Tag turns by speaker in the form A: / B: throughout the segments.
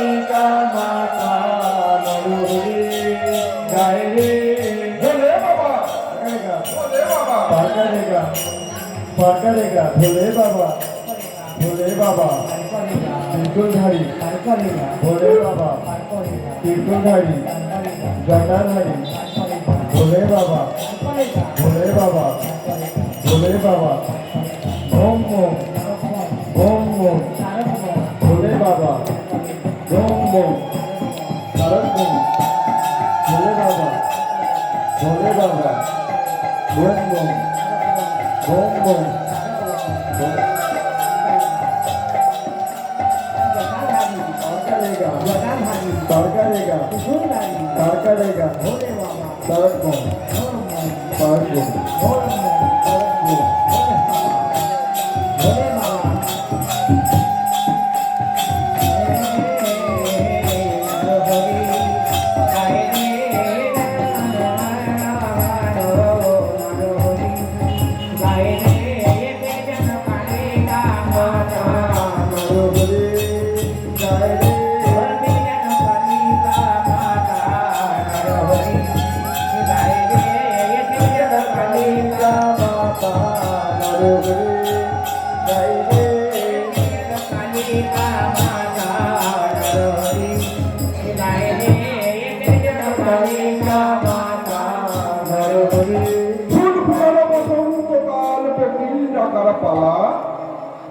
A: कालिका माता नरहरि गाय रे भोले बाबा पकड़ेगा पकड़ेगा भोले बाबा त्रिशूलधारी भोले बाबा त्रिशूलधारी जटाधारी भोले बाबा ओम ओम भोले बाबा ओम ओम तारक ओम भोले बाबा ओम ओम तारका तारक ओम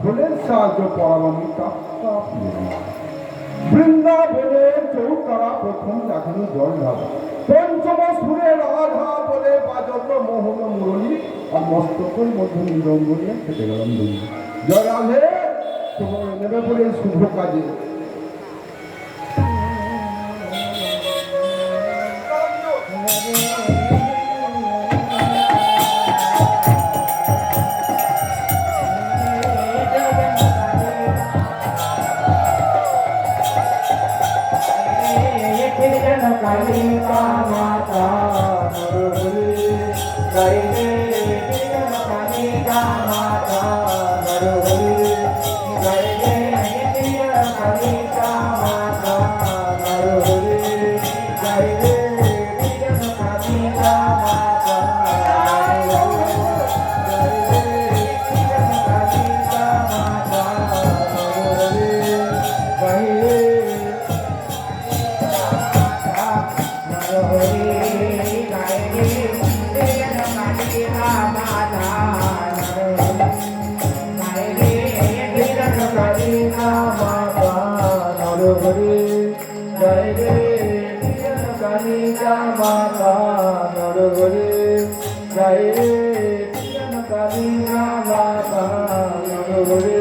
A: ফুলের সাহায্য পরামী বৃন্দাবনের চৌতারা প্রথম দেখানো জল ঢালা পঞ্চম সুরে রাধা বলে বাজল মোহন মুরলী আর মস্তকের মধ্যে নিরঙ্গনিয়া খেতে গেলাম দুই জয় রাধে তোমার নেবে বলে শুভ কাজে कालिका माता नरहरि गाय रे कालिका माता नरहरि गाय रे कालिका माता नरहरि गाय रे कालिका माता नरहरि गाय रे कालिका माता नरहरि